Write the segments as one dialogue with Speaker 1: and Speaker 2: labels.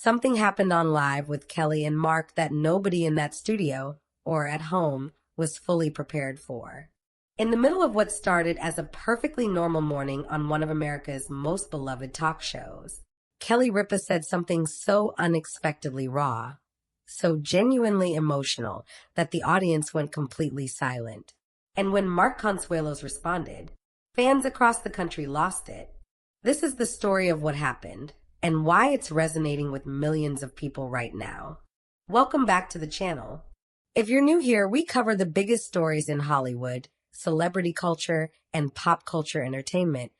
Speaker 1: Something happened on Live with Kelly and Mark that nobody in that studio or at home was fully prepared for. In the middle of what started as a perfectly normal morning on one of America's most beloved talk shows, Kelly Ripa said something so unexpectedly raw, so genuinely emotional that the audience went completely silent. And when Mark Consuelos responded, fans across the country lost it. This is the story of what happened and why it's resonating with millions of people right now. Welcome back to the channel. If you're new here, we cover the biggest stories in Hollywood, celebrity culture, and pop culture entertainment.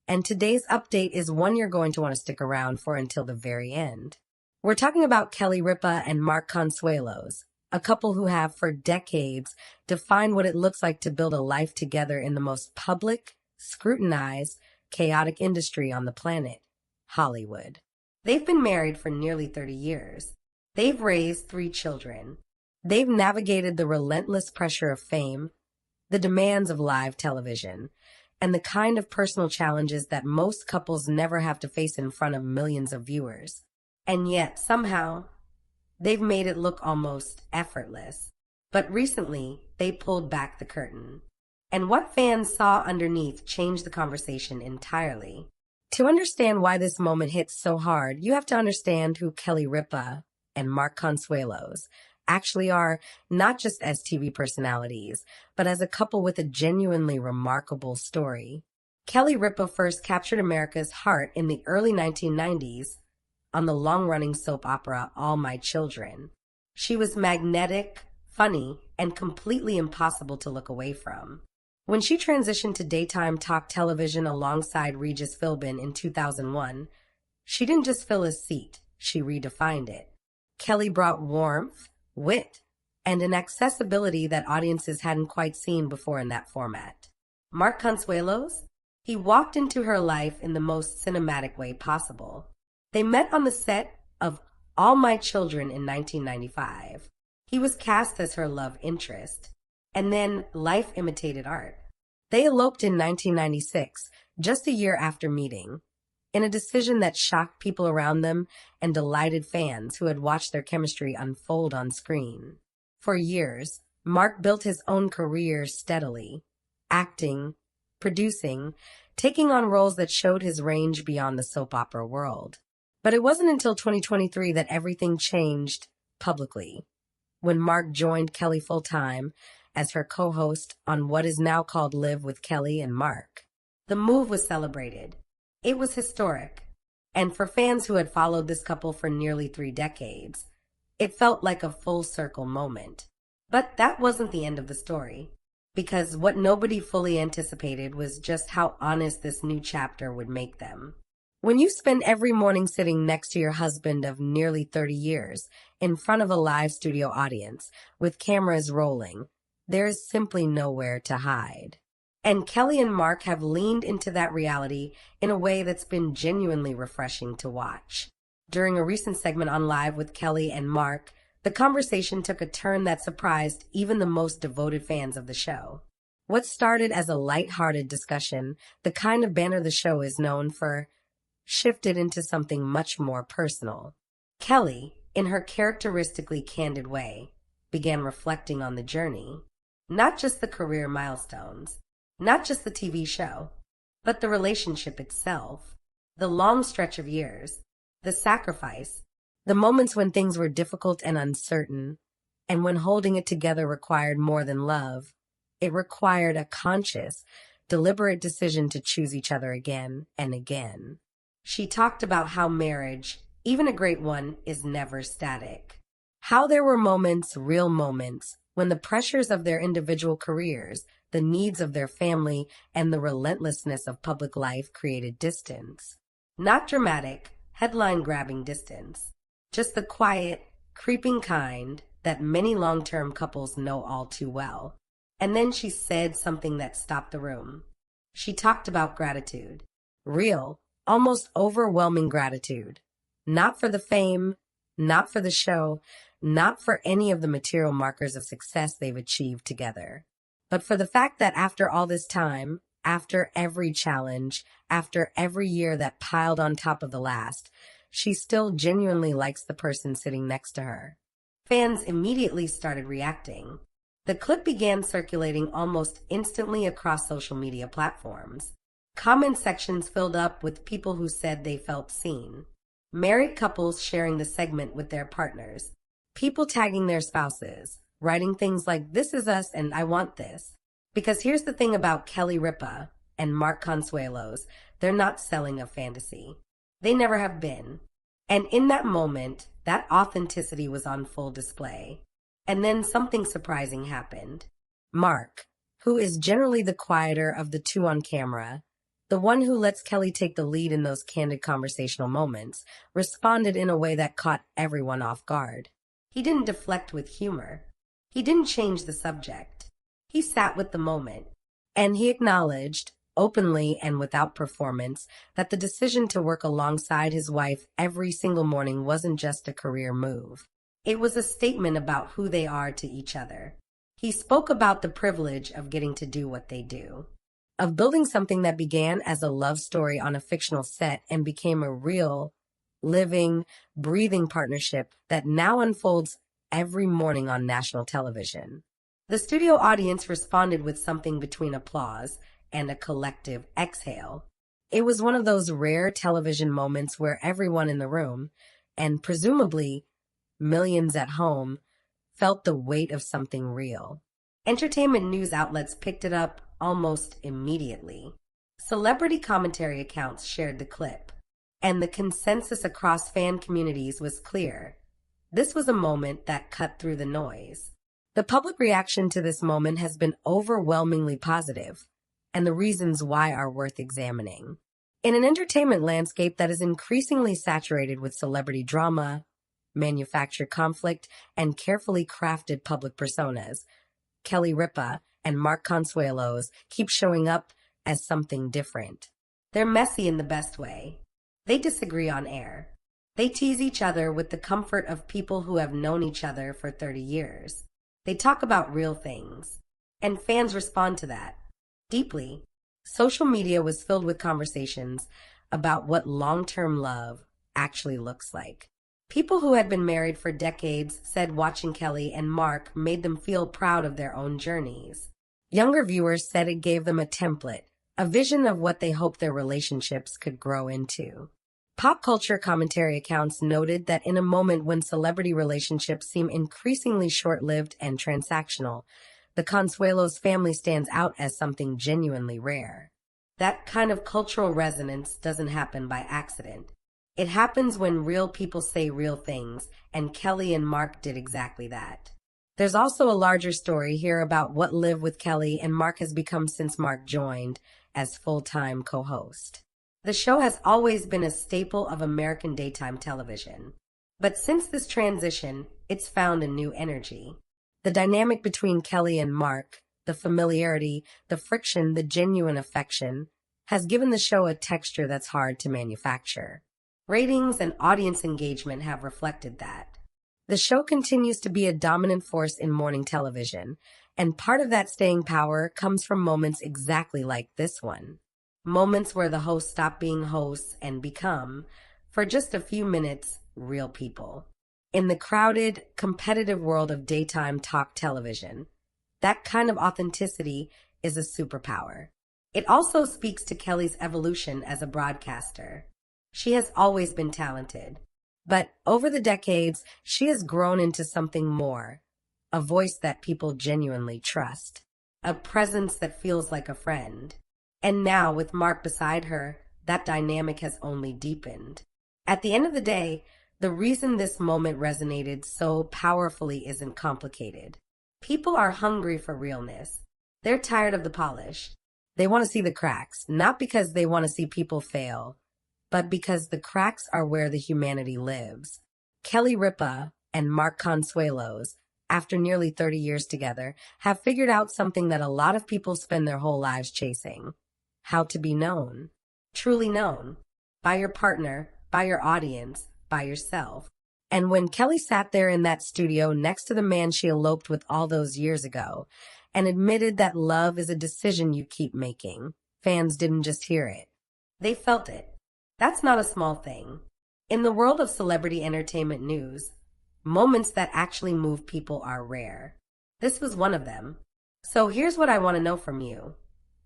Speaker 1: And today's update is one you're going to want to stick around for until the very end. We're talking about Kelly Ripa and Mark Consuelos, a couple who have for decades defined what it looks like to build a life together in the most public, scrutinized, chaotic industry on the planet, Hollywood. They've been married for nearly 30 years. They've raised 3 children. They've navigated the relentless pressure of fame, the demands of live television, and the kind of personal challenges that most couples never have to face in front of millions of viewers. And yet, somehow, they've made it look almost effortless. But recently, they pulled back the curtain. And what fans saw underneath changed the conversation entirely. To understand why this moment hits so hard, you have to understand who Kelly Ripa and Mark Consuelos actually are, not just as TV personalities, but as a couple with a genuinely remarkable story. Kelly Ripa first captured America's heart in the early 1990s on the long-running soap opera All My Children. She was magnetic, funny, and completely impossible to look away from. When she transitioned to daytime talk television alongside Regis Philbin in 2001, she didn't just fill a seat, she redefined it. Kelly brought warmth, wit, and an accessibility that audiences hadn't quite seen before in that format. Mark Consuelos? He walked into her life in the most cinematic way possible. They met on the set of All My Children in 1995. He was cast as her love interest. And then life imitated art. They eloped in 1996, just a year after meeting, in a decision that shocked people around them and delighted fans who had watched their chemistry unfold on screen. For years, Mark built his own career steadily, acting, producing, taking on roles that showed his range beyond the soap opera world. But it wasn't until 2023 that everything changed publicly, when Mark joined Kelly full-time as her co-host on what is now called Live with Kelly and Mark. The move was celebrated. It was historic. And for fans who had followed this couple for nearly 3 decades, it felt like a full-circle moment. But that wasn't the end of the story, because what nobody fully anticipated was just how honest this new chapter would make them. When you spend every morning sitting next to your husband of nearly 30 years in front of a live studio audience with cameras rolling, there is simply nowhere to hide. And Kelly and Mark have leaned into that reality in a way that's been genuinely refreshing to watch. During a recent segment on Live with Kelly and Mark, the conversation took a turn that surprised even the most devoted fans of the show. What started as a light-hearted discussion, the kind of banter the show is known for, shifted into something much more personal. Kelly, in her characteristically candid way, began reflecting on the journey. Not just the career milestones, not just the TV show, but the relationship itself, the long stretch of years, the sacrifice, the moments when things were difficult and uncertain, and when holding it together required more than love. It required a conscious, deliberate decision to choose each other again and again. She talked about how marriage, even a great one, is never static. How there were moments, real moments, when the pressures of their individual careers, the needs of their family, and the relentlessness of public life created distance. Not dramatic, headline-grabbing distance. Just the quiet, creeping kind that many long-term couples know all too well. And then she said something that stopped the room. She talked about gratitude. Real, almost overwhelming gratitude. Not for the fame, not for the show, not for any of the material markers of success they've achieved together, but for the fact that after all this time, after every challenge, after every year that piled on top of the last, she still genuinely likes the person sitting next to her. Fans immediately started reacting. The clip began circulating almost instantly across social media platforms. Comment sections filled up with people who said they felt seen. Married couples sharing the segment with their partners. People tagging their spouses, writing things like, "This is us and I want this." Because here's the thing about Kelly Ripa and Mark Consuelos, they're not selling a fantasy. They never have been. And in that moment, that authenticity was on full display. And then something surprising happened. Mark, who is generally the quieter of the two on camera, the one who lets Kelly take the lead in those candid conversational moments, responded in a way that caught everyone off guard. He didn't deflect with humor. He didn't change the subject. He sat with the moment. And he acknowledged, openly and without performance, that the decision to work alongside his wife every single morning wasn't just a career move. It was a statement about who they are to each other. He spoke about the privilege of getting to do what they do, of building something that began as a love story on a fictional set and became a real, living, breathing partnership that now unfolds every morning on national television. The studio audience responded with something between applause and a collective exhale. It was one of those rare television moments where everyone in the room, and presumably millions at home, felt the weight of something real. Entertainment news outlets picked it up almost immediately. Celebrity commentary accounts shared the clip, and the consensus across fan communities was clear. This was a moment that cut through the noise. The public reaction to this moment has been overwhelmingly positive, and the reasons why are worth examining. In an entertainment landscape that is increasingly saturated with celebrity drama, manufactured conflict, and carefully crafted public personas, Kelly Ripa and Mark Consuelos keep showing up as something different. They're messy in the best way. They disagree on air. They tease each other with the comfort of people who have known each other for 30 years. They talk about real things, and fans respond to that deeply. Social media was filled with conversations about what long-term love actually looks like. People who had been married for decades said watching Kelly and Mark made them feel proud of their own journeys. Younger viewers said it gave them a template, a vision of what they hoped their relationships could grow into. Pop culture commentary accounts noted that in a moment when celebrity relationships seem increasingly short-lived and transactional, the Consuelos family stands out as something genuinely rare. That kind of cultural resonance doesn't happen by accident. It happens when real people say real things, and Kelly and Mark did exactly that. There's also a larger story here about what Live with Kelly and Mark has become since Mark joined as full-time co-host. The show has always been a staple of American daytime television. But since this transition, it's found a new energy. The dynamic between Kelly and Mark, the familiarity, the friction, the genuine affection, has given the show a texture that's hard to manufacture. Ratings and audience engagement have reflected that. The show continues to be a dominant force in morning television, and part of that staying power comes from moments exactly like this one. Moments where the hosts stop being hosts and become, for just a few minutes, real people. In the crowded, competitive world of daytime talk television, that kind of authenticity is a superpower. It also speaks to Kelly's evolution as a broadcaster. She has always been talented, but over the decades, she has grown into something more, a voice that people genuinely trust, a presence that feels like a friend. And now, with Mark beside her, that dynamic has only deepened. At the end of the day, the reason this moment resonated so powerfully isn't complicated. People are hungry for realness. They're tired of the polish. They want to see the cracks, not because they want to see people fail, but because the cracks are where the humanity lives. Kelly Ripa and Mark Consuelos, after nearly 30 years together, have figured out something that a lot of people spend their whole lives chasing: how to be known, truly known, by your partner, by your audience, by yourself. And when Kelly sat there in that studio next to the man she eloped with all those years ago and admitted that love is a decision you keep making, fans didn't just hear it. They felt it. That's not a small thing. In the world of celebrity entertainment news, moments that actually move people are rare. This was one of them. So here's what I want to know from you.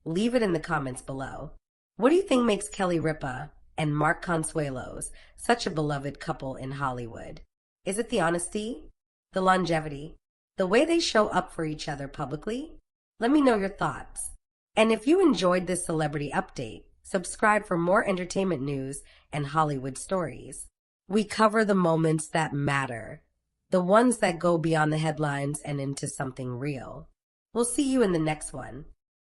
Speaker 1: Leave it in the comments below. What do you think makes Kelly Ripa and Mark Consuelos such a beloved couple in Hollywood? Is it the honesty, the longevity, the way they show up for each other publicly? Let me know your thoughts. And if you enjoyed this celebrity update, subscribe for more entertainment news and Hollywood stories. We cover the moments that matter, the ones that go beyond the headlines and into something real. We'll see you in the next one.